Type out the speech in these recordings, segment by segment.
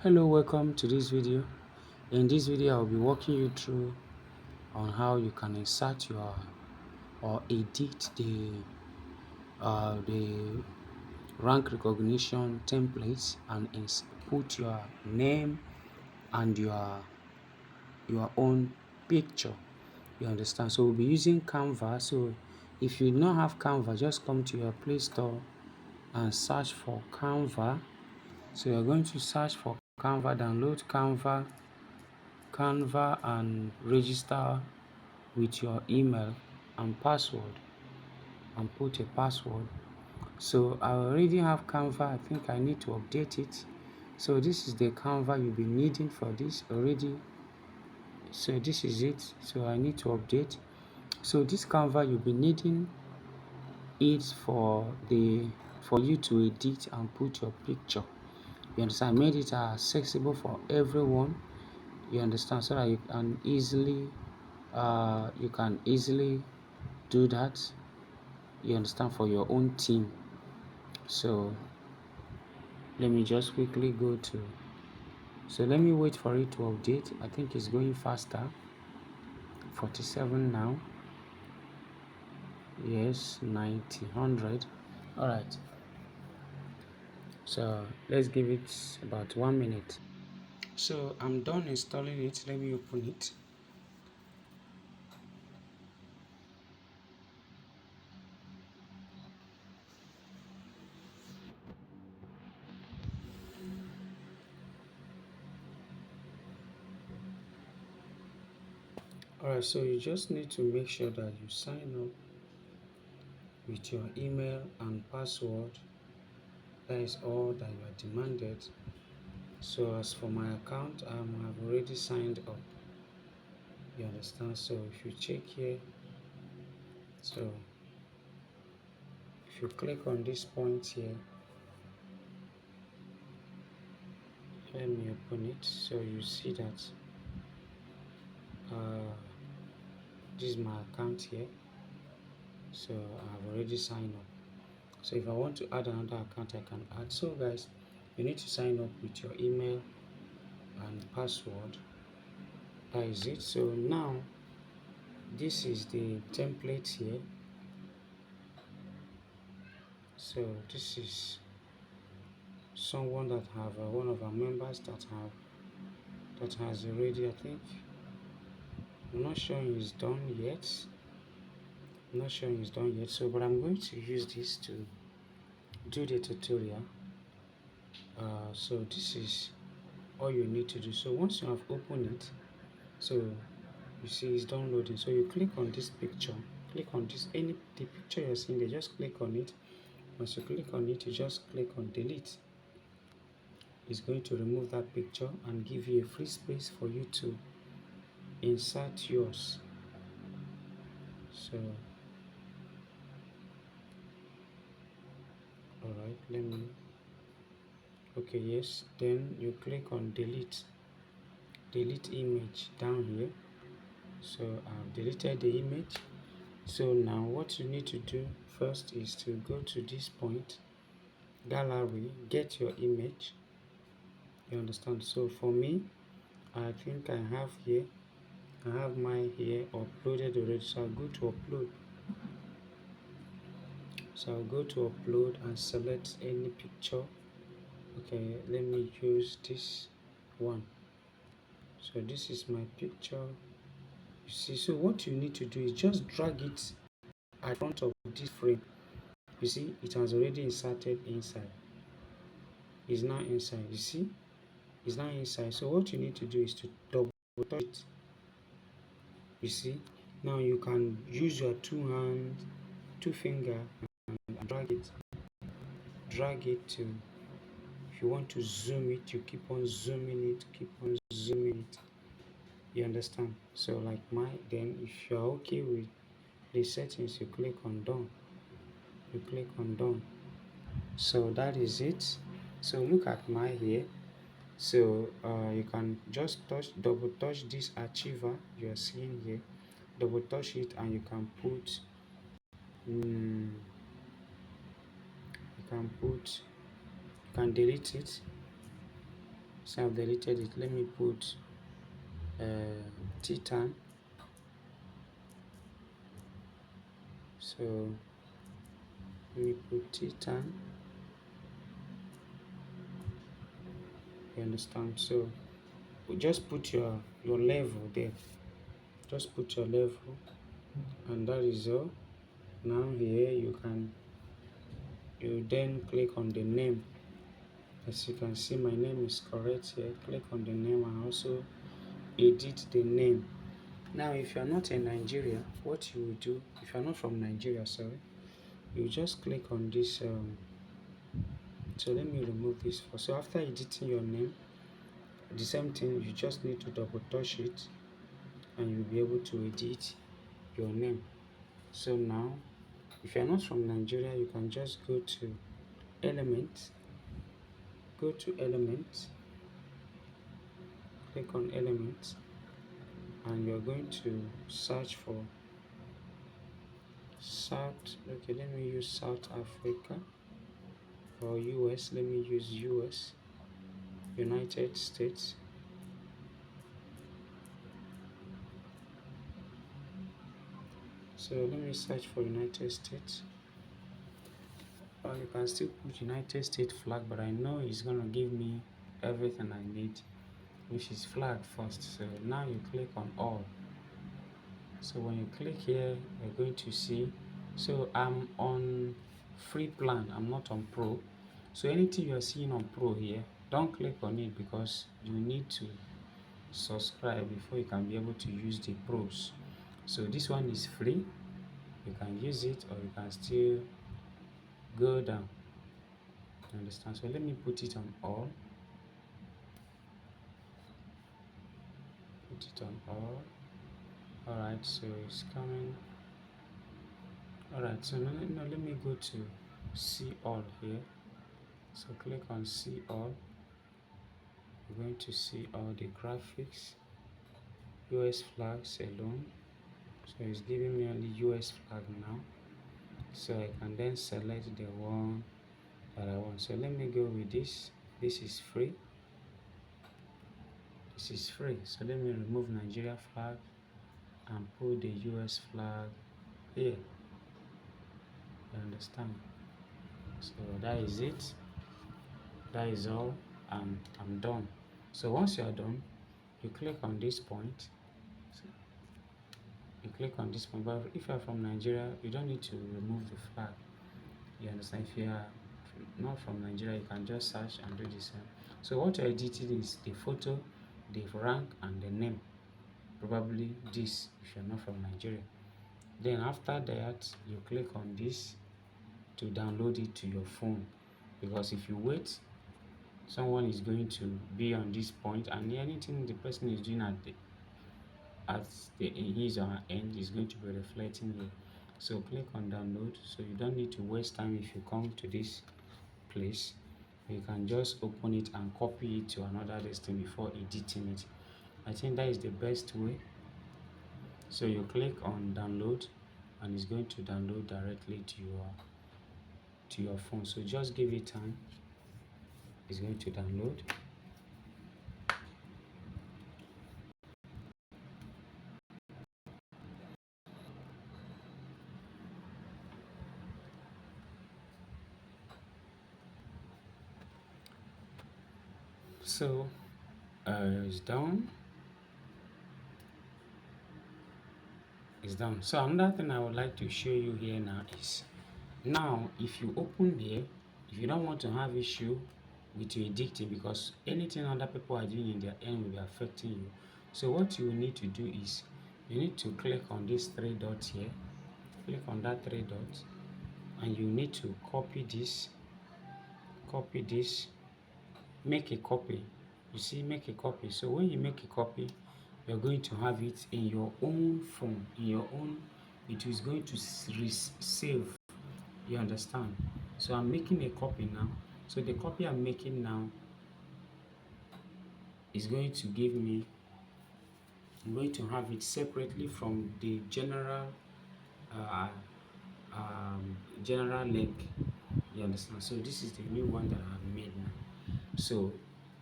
Hello, welcome to this video. In this video I'll be walking you through on how you can insert your or edit the rank recognition templates and put your name and your own picture. You understand? So we'll be using Canva. So if you do not have Canva, just come to your Play Store and search for Canva. So you're going to search for Canva, download Canva and register with your email and password and put a password. So I already have Canva. I think I need to update it. So this is the Canva you'll be needing for this already. So this is it. So I need to update. So this Canva you'll be needing it for you to edit and put your picture. You understand? I made it accessible for everyone. You understand? So that you can easily do that. You understand? For your own team. So let me just quickly go to. So let me wait for it to update. I think it's going faster. 47 now. Yes, 90, 100. All right. So let's give it about 1 minute. So I'm done installing it. Let me open it. Alright, so you just need to make sure that you sign up with your email and password. That is all that you are demanded. So as for my account, I've already signed up. You understand? So if you check here, so if you click on this point here, let me open it. So you see that this is my account here. So I've already signed up. So if I want to add another account, I can add. So guys, you need to sign up with your email and password. That is it. So now this is the template here. So this is someone that have one of our members that has already, I think, I'm not sure he's done yet. So but I'm going to use this to do the tutorial. So this is all you need to do. So once you have opened it, so you see it's downloading. So you click on this picture, click on this, the picture you're seeing there, just click on it. Once you click on it, you just click on delete. It's going to remove that picture and give you a free space for you to insert yours. So alright, let me, okay, yes, then you click on delete image down here. So I've deleted the image. So now what you need to do first is to go to this point, gallery, get your image. You understand? So for me, I think I have mine here uploaded already. So I'll go to upload. So I'll go to upload and select any picture. Okay, let me use this one. So this is my picture. You see, so what you need to do is just drag it at front of this frame. You see, it has already inserted inside. It's now inside. You see, it's now inside. So what you need to do is to double touch it. You see, now you can use your two finger and drag it to, if you want to zoom it, you keep on zooming it, you understand? So like mine, then if you're okay with the settings, you click on done. So that is it. So look at my here. So you can just double touch this achiever you are seeing here, double touch it, and you can put you can delete it. So I've deleted it. Let me put 𝙤𝙤𝙤. So let me put 𝙤𝙤𝙤. You understand? So just put your level there. Just put your level, and that is all. Now here you then click on the name. As you can see, my name is correct here. Click on the name and also edit the name. Now if you are not in Nigeria, what you will do, if you are not from Nigeria, sorry, you just click on this. So let me remove this first. So after editing your name, the same thing, you just need to double touch it and you'll be able to edit your name. So now if you're not from Nigeria, you can just go to Elements, click on Elements, and you're going to search for okay, let me use South Africa, or US. Let me use US, United States. So let me search for United States. Or you can still put United States flag, but I know it's gonna give me everything I need, which is flag first. So now you click on all. So when you click here, you're going to see, so I'm on free plan, I'm not on pro. So anything you're seeing on pro here, don't click on it, because you need to subscribe before you can be able to use the pros. So this one is free, you can use it, or you can still go down. Understand? So let me put it on all. Put it on all. Alright, so it's coming. Alright, so now let me go to see all here. So click on see all. You're going to see all the graphics, US flags alone. So it's giving me only US flag now. So I can then select the one that I want. So let me go with this. This is free. This is free. So let me remove Nigeria flag and put the US flag here. You understand? So that is it. That is all. And I'm done. So once you are done, you click on this point. So you click on this point. But if you are from Nigeria, you don't need to remove the flag. You understand? If you are not from Nigeria, you can just search and do the same. So what you're editing is the photo, the rank, and the name. Probably this if you're not from Nigeria. Then after that, you click on this to download it to your phone, because if you wait, someone is going to be on this point, and anything the person is doing at his or her end is going to be reflecting here. So click on download. So you don't need to waste time. If you come to this place, you can just open it and copy it to another listing before editing it. I think that is the best way. So you click on download, and it's going to download directly to your phone. So just give it time. It's going to download. So it's done. It's done. So another thing I would like to show you here now is, now if you open here, if you don't want to have issue with your editing, because anything other people are doing in their end will be affecting you. So what you need to do is, you need to click on these three dots here. Click on that three dots, and you need to copy this, make a copy. You see, make a copy. So when you make a copy, you're going to have it in your own phone, in your own, it is going to save. You understand? So I'm making a copy now. So the copy I'm making now is going to give me, I'm going to have it separately from the general link. You understand? So this is the new one that I've made now. So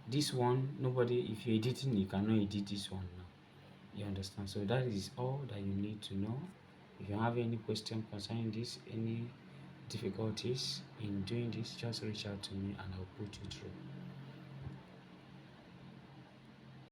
This one, nobody, if you're editing, you cannot edit this one now. You understand? So that is all that you need to know. If you have any question concerning this, any difficulties in doing this, just reach out to me and I'll put you through.